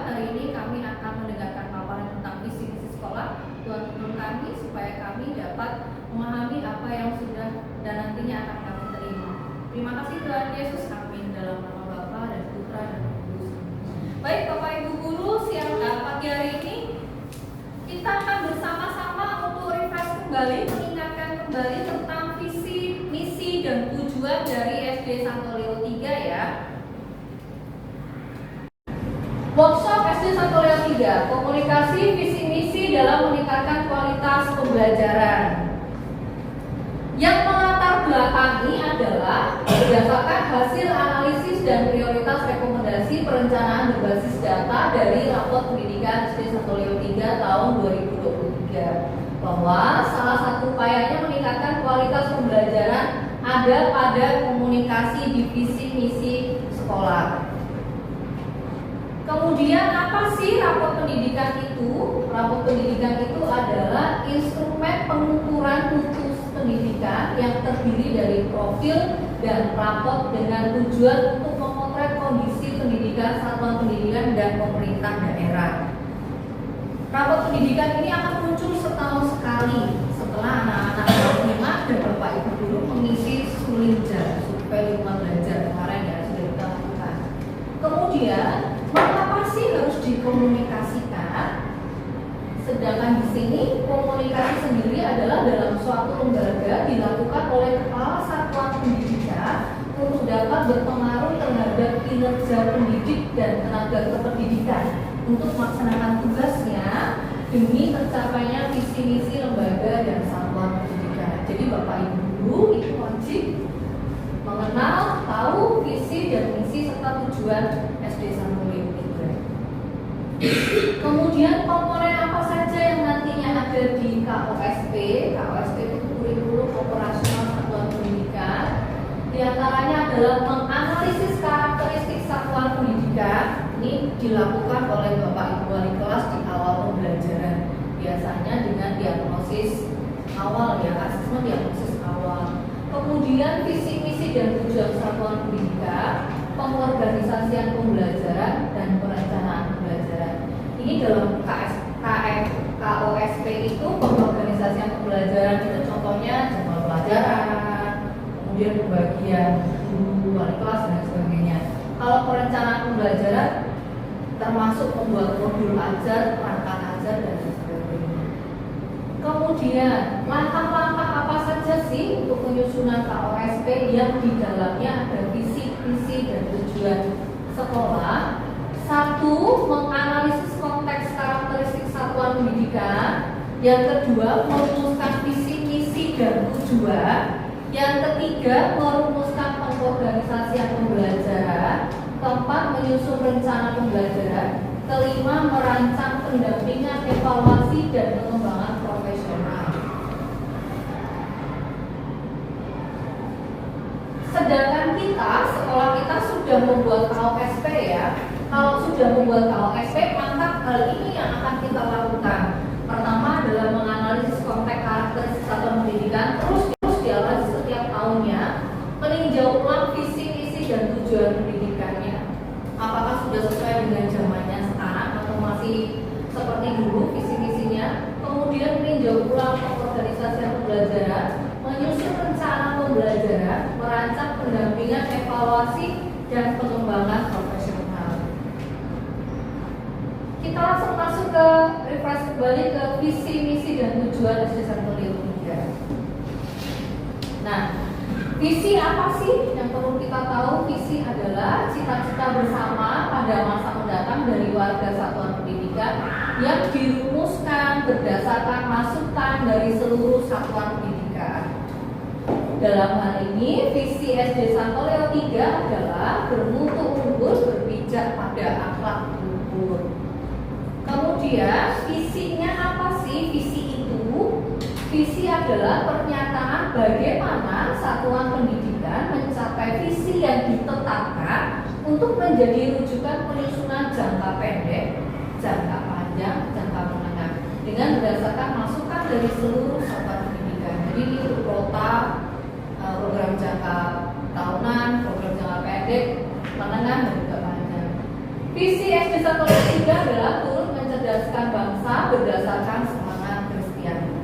hari ini kami akan mendengarkan paparan tentang visi misi sekolah. Tuhan tuntun kami supaya kami dapat memahami apa yang sudah dan nantinya akan kami terima. Terima kasih Tuhan Yesus, amin. Dalam nama Bapa dan Putra dan Roh Kudus. Baik Bapak Ibu Guru, pagi hari ini kita akan bersama-sama untuk refresh kembali, mengingatkan kembali tentang visi, misi, dan tujuan dari SD Santo Leo 3 ya. Workshop SD Santo Leo 3, komunikasi visi misi dalam meningkatkan kualitas pembelajaran. Yang melatar belakangi adalah berdasarkan hasil analisis dan prioritas rekomendasi perencanaan berbasis data dari raport pendidikan SD Santo Leo 3 tahun 2023, bahwa salah satu upayanya meningkatkan kualitas pembelajaran ada pada komunikasi di visi misi sekolah. Kemudian apa sih raport pendidikan itu? Raport pendidikan itu adalah instrumen pengukuran mutu pendidikan yang terdiri dari profil dan raport dengan tujuan untuk memotret kondisi pendidikan satuan pendidikan dan pemerintah daerah. Raport pendidikan ini akan muncul setahun sekali setelah anak-anak kelas 5 dan Bapak Ibu guru mengisi Sulinja, survei lingkungan belajar kemarin ya, sudah kita lakukan. Kemudian mengapa sih harus dikomunikasikan? Sedangkan di sini komunikasi sendiri adalah dalam suatu lembaga dilakukan oleh kepala satuan pendidikan untuk dapat berpengaruh terhadap kinerja pendidik dan tenaga kependidikan untuk melaksanakan tugasnya demi tercapainya visi misi lembaga dan satuan pendidikan. Jadi Bapak Ibu guru itu wajib mengenal, tahu visi dan misi serta tujuan SD Santo Leo 3. Kemudian komponen apa saja yang nantinya ada di KOSP? KOSP itu kurikulum operasional satuan pendidikan. Di antaranya adalah menganalisis karakteristik satuan pendidikan. Ini dilakukan oleh Bapak Ibu wali kelas di awal pembelajaran. Biasanya dengan diagnosis awal ya, asesmen diagnosis awal. Kemudian visi misi dan tujuan satuan pendidikan, pengorganisasian pembelajaran dan perencanaan pembelajaran. Ini dalam KOSP itu pengorganisasian pembelajaran itu contohnya jadwal pelajaran, kemudian pembagian guru, wali kelas dan sebagainya. Kalau perencanaan pembelajaran termasuk membuat modul ajar, perangkat ajar dan sebagainya. Kemudian langkah-langkah apa saja sih untuk penyusunan KOSP yang di dalamnya ada visi, misi dan tujuan sekolah? Satu, menganalisis konteks karakteristik satuan pendidikan. Yang kedua, merumuskan visi, misi dan tujuan. Yang ketiga, merumuskan pengorganisasian pembelajaran. Keempat, menyusun rencana pembelajaran. Kelima, merancang pendampingan, evaluasi dan pengembangan profesional. Sedangkan kita, sekolah kita sudah membuat KOSP ya. Kalau sudah membuat KOSP, maka hal ini yang akan kita lakukan. Pertama adalah menganalisis konteks karakteristik satuan pendidikan, terus dianalisis setiap tahunnya, meninjau ulang visi, misi dan tujuan pendidikannya. Apakah sudah sesuai dengan zamannya sekarang atau masih seperti dulu visi misinya? Kemudian meninjau ulang pengorganisasian pembelajaran, menyusun rencana pembelajaran, merancang pendampingan, evaluasi dan pengembangan profesional. Kita langsung masuk ke refresh kembali ke visi, misi dan tujuan SD Santo Leo 3. Nah, visi apa sih yang perlu kita tahu? Visi adalah cita-cita bersama pada masa mendatang dari warga satuan pendidikan yang dirumuskan berdasarkan masukan dari seluruh satuan pendidikan. Dalam hal ini, visi SD Santo Leo 3 adalah bermutu unggul, berpijak pada akhlak luhur. Kemudian, visinya apa sih? Visi adalah pernyataan bagaimana satuan pendidikan mencapai visi yang ditetapkan untuk menjadi rujukan penyusunan jangka pendek, jangka panjang, jangka menengah dengan berdasarkan masukan dari seluruh satuan pendidikan. Jadi untuk kota, program jangka tahunan, program jangka pendek, menengah dan juga panjang. Visi SD 103 adalah turut mencerdaskan bangsa berdasarkan semangat Kristiani.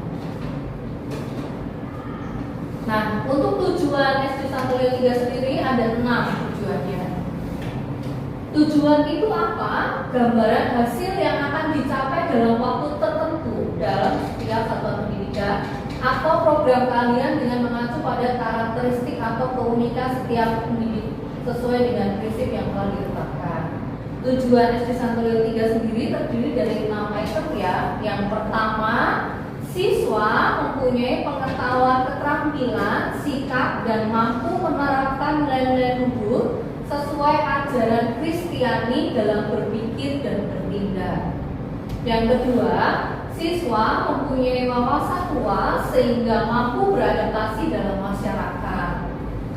Nah, untuk tujuan SD 103 sendiri ada 6 tujuannya. Tujuan itu apa? Gambaran hasil yang akan dicapai dalam waktu tertentu dalam setiap satuan pendidikan atau program kalian dengan mengacu pada karakteristik atau keunikan setiap pendidik sesuai dengan prinsip yang telah ditetapkan. Tujuan SD 103 sendiri terdiri dari 6 item ya. Yang pertama, siswa mempunyai pengetahuan, keterampilan, sikap, dan mampu menerapkan nilai-nilai luhur sesuai ajaran Kristiani dalam berpikir dan bertindak. Yang kedua, siswa mempunyai wawasan luas sehingga mampu beradaptasi dalam masyarakat.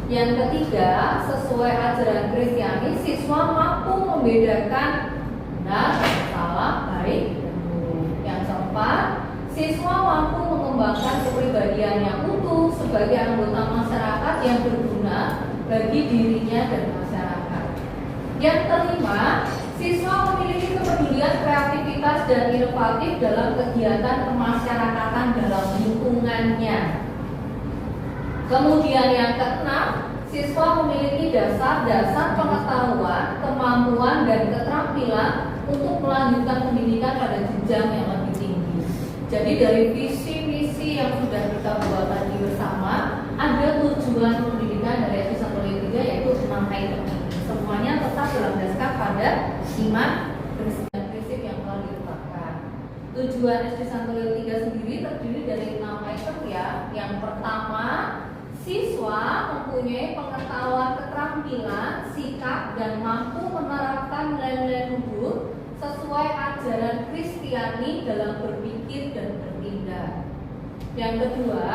Yang ketiga, sesuai ajaran Kristiani, siswa mampu membedakan benar, salah, baik, dan buruk. Yang keempat, siswa mampu mengembangkan kepribadian yang utuh sebagai anggota masyarakat yang berguna bagi dirinya dan masyarakat. Yang kelima, siswa memiliki kepedulian, kreativitas, dan inovatif dalam kegiatan kemasyarakatan dalam lingkungannya. Kemudian yang keenam, siswa memiliki dasar-dasar pengetahuan, kemampuan, dan keterampilan untuk melanjutkan pendidikan pada jenjang yang lebih tinggi. Jadi dari visi misi yang sudah kita buat tadi bersama, ada tujuan pendidikan dari SD 103 yaitu 6 item ini. Semuanya tetap berlandaskan pada iman dan prinsip yang telah ditetapkan. Tujuan SD 103 sendiri terdiri dari 6 item ya. Yang pertama, siswa mempunyai pengetahuan, keterampilan, sikap, dan mampu menerapkan nilai-nilai luhur sesuai ajaran Kristiani dalam berpikir dan bertindak. Yang kedua,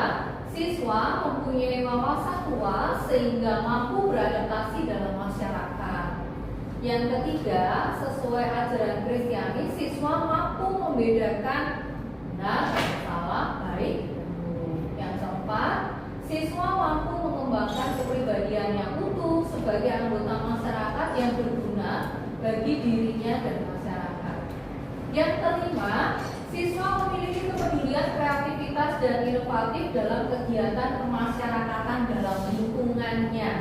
siswa mempunyai wawasan luas sehingga mampu beradaptasi dalam masyarakat. Yang ketiga, sesuai ajaran Kristiani, siswa mampu membedakan benar, salah, baik, dan buruk. Yang keempat, siswa mampu mengembangkan kepribadian yang utuh sebagai anggota masyarakat yang berguna bagi dirinya dan masyarakat. Yang kelima, siswa memiliki kepedulian, kreativitas, dan inovatif dalam kegiatan kemasyarakatan dalam lingkungannya.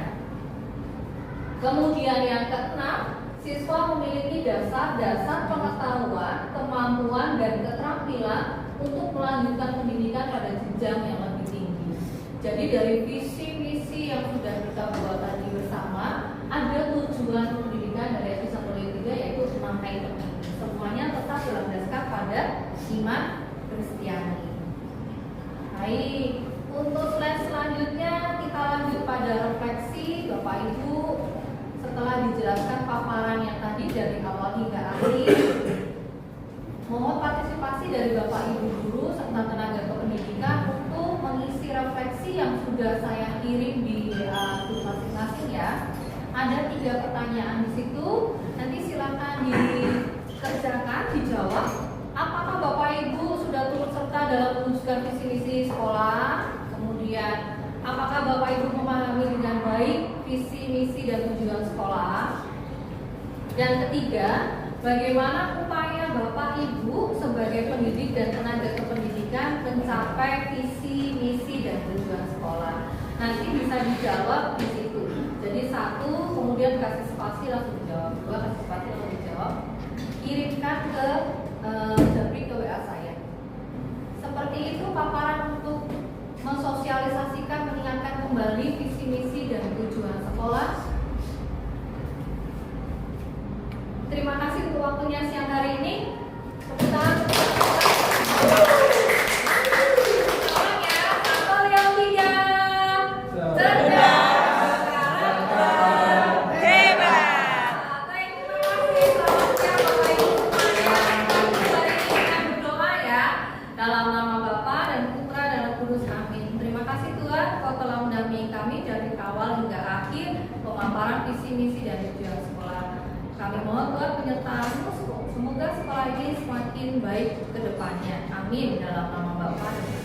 Kemudian yang keenam, siswa memiliki dasar-dasar pengetahuan, kemampuan, dan keterampilan untuk melanjutkan pendidikan pada jenjang yang lebih tinggi. Jadi dari visi misi yang sudah kita buat tadi bersama, ada tujuan pendidikan dari SD 103 yaitu 6 item ini. Semuanya tetap berlandaskan pada iman Kristiani. Baik, untuk slide selanjutnya kita lanjut pada refleksi Bapak Ibu. Setelah dijelaskan paparan yang tadi dari awal hingga akhir, mohon partisipasi dari Bapak Ibu guru serta tenaga kependidikan untuk mengisi refleksi yang sudah saya kirim di grup masing-masing ya. Ada 3 pertanyaan di situ. Nanti silakan dikerjakan, dijawab. Apakah Bapak Ibu sudah turut serta dalam mewujudkan visi misi sekolah? Kemudian, apakah Bapak Ibu memahami dengan baik visi misi dan tujuan sekolah? Dan ketiga, bagaimana upaya Bapak Ibu sebagai pendidik dan tenaga kependidikan mencapai visi misi dan tujuan sekolah? Nanti bisa dijawab di situ. Jadi 1, kemudian kasih spasi langsung dijawab. 2, kasih spasi langsung dijawab. Kirimkan ke Japri ke WA saya. Seperti itu paparan untuk mensosialisasikan, mengingatkan kembali visi misi dan tujuan sekolah. Terima kasih untuk waktunya siang hari ini. Kita baik ke depannya. Amin dalam nama Bapa dan